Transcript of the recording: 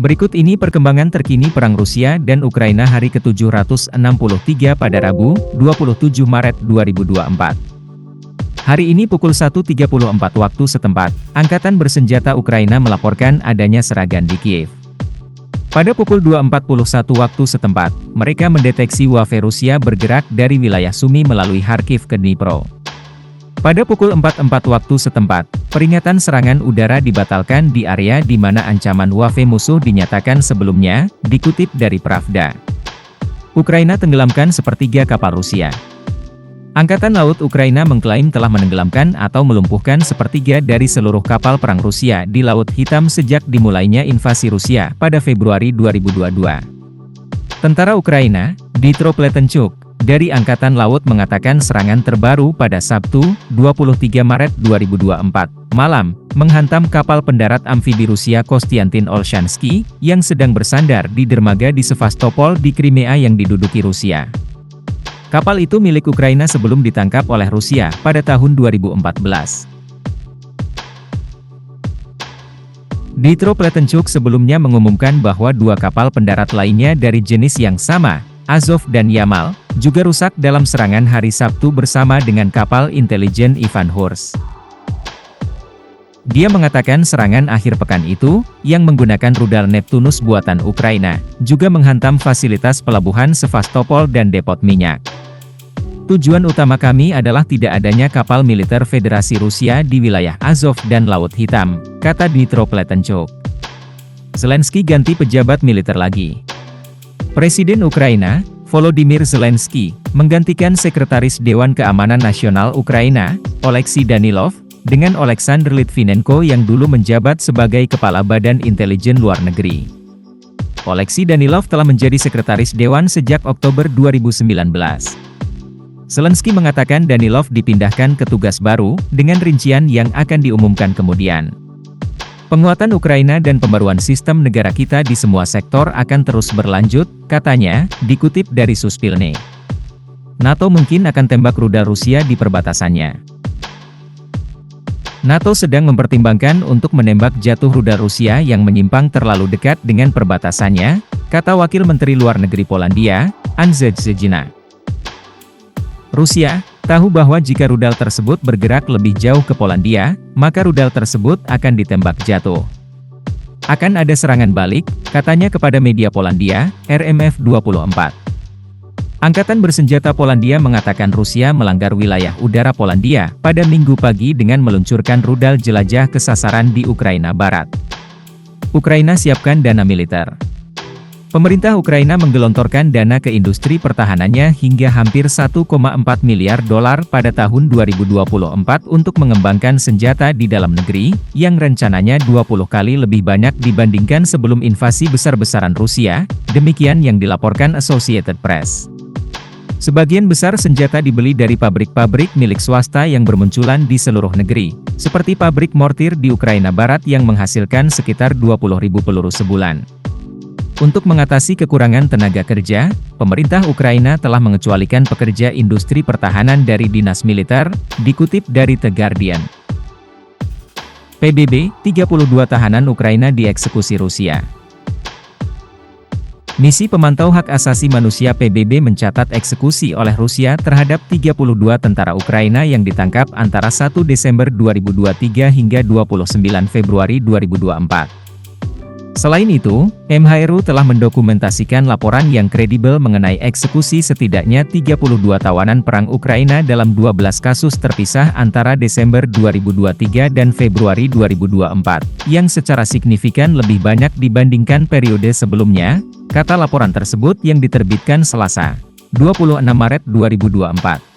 Berikut ini perkembangan terkini Perang Rusia dan Ukraina hari ke-763 pada Rabu, 27 Maret 2024. Hari ini pukul 1.34 waktu setempat, Angkatan Bersenjata Ukraina melaporkan adanya serangan di Kiev. Pada pukul 2.41 waktu setempat, mereka mendeteksi Wave Rusia bergerak dari wilayah Sumy melalui Kharkiv ke Dnipro. Pada pukul 4.04 waktu setempat, peringatan serangan udara dibatalkan di area di mana ancaman Wave musuh dinyatakan sebelumnya, dikutip dari Pravda. Ukraina tenggelamkan sepertiga kapal Rusia. Angkatan Laut Ukraina mengklaim telah menenggelamkan atau melumpuhkan sepertiga dari seluruh kapal perang Rusia di Laut Hitam sejak dimulainya invasi Rusia pada Februari 2022. Tentara Ukraina, Dmytro Pletenchuk, dari Angkatan Laut mengatakan serangan terbaru pada Sabtu, 23 Maret 2024, malam, menghantam kapal pendarat amfibi Rusia Kostiantin Olshansky, yang sedang bersandar di dermaga di Sevastopol di Crimea yang diduduki Rusia. Kapal itu milik Ukraina sebelum ditangkap oleh Rusia pada tahun 2014. Dmytro Pletenchuk sebelumnya mengumumkan bahwa dua kapal pendarat lainnya dari jenis yang sama, Azov dan Yamal, juga rusak dalam serangan hari Sabtu bersama dengan kapal intelijen Ivan Hurs. Dia mengatakan serangan akhir pekan itu, yang menggunakan rudal Neptunus buatan Ukraina, juga menghantam fasilitas pelabuhan Sevastopol dan depot minyak. Tujuan utama kami adalah tidak adanya kapal militer Federasi Rusia di wilayah Azov dan Laut Hitam, kata Dmytro Pletenchuk. Zelensky ganti pejabat militer lagi. Presiden Ukraina, Volodymyr Zelensky, menggantikan Sekretaris Dewan Keamanan Nasional Ukraina, Oleksiy Danilov, dengan Oleksandr Litvinenko yang dulu menjabat sebagai Kepala Badan Intelijen Luar Negeri. Oleksiy Danilov telah menjadi Sekretaris Dewan sejak Oktober 2019. Zelensky mengatakan Danilov dipindahkan ke tugas baru, dengan rincian yang akan diumumkan kemudian. Penguatan Ukraina dan pembaruan sistem negara kita di semua sektor akan terus berlanjut, katanya, dikutip dari Suspilne. NATO mungkin akan tembak rudal Rusia di perbatasannya. NATO sedang mempertimbangkan untuk menembak jatuh rudal Rusia yang menyimpang terlalu dekat dengan perbatasannya, kata Wakil Menteri Luar Negeri Polandia, Andrzej Syedzina. Rusia tahu bahwa jika rudal tersebut bergerak lebih jauh ke Polandia, maka rudal tersebut akan ditembak jatuh. Akan ada serangan balik, katanya kepada media Polandia, RMF24. Angkatan Bersenjata Polandia mengatakan Rusia melanggar wilayah udara Polandia pada Minggu pagi dengan meluncurkan rudal jelajah ke sasaran di Ukraina Barat. Ukraina siapkan dana militer. Pemerintah Ukraina menggelontorkan dana ke industri pertahanannya hingga hampir 1,4 miliar dolar pada tahun 2024 untuk mengembangkan senjata di dalam negeri, yang rencananya 20 kali lebih banyak dibandingkan sebelum invasi besar-besaran Rusia, demikian yang dilaporkan Associated Press. Sebagian besar senjata dibeli dari pabrik-pabrik milik swasta yang bermunculan di seluruh negeri, seperti pabrik mortir di Ukraina Barat yang menghasilkan sekitar 20.000 peluru sebulan. Untuk mengatasi kekurangan tenaga kerja, pemerintah Ukraina telah mengecualikan pekerja industri pertahanan dari dinas militer, dikutip dari The Guardian. PBB, 32 tahanan Ukraina dieksekusi Rusia. Misi Pemantau Hak Asasi Manusia PBB mencatat eksekusi oleh Rusia terhadap 32 tentara Ukraina yang ditangkap antara 1 Desember 2023 hingga 29 Februari 2024. Selain itu, MHRU telah mendokumentasikan laporan yang kredibel mengenai eksekusi setidaknya 32 tawanan perang Ukraina dalam 12 kasus terpisah antara Desember 2023 dan Februari 2024, yang secara signifikan lebih banyak dibandingkan periode sebelumnya, kata laporan tersebut yang diterbitkan Selasa, 26 Maret 2024.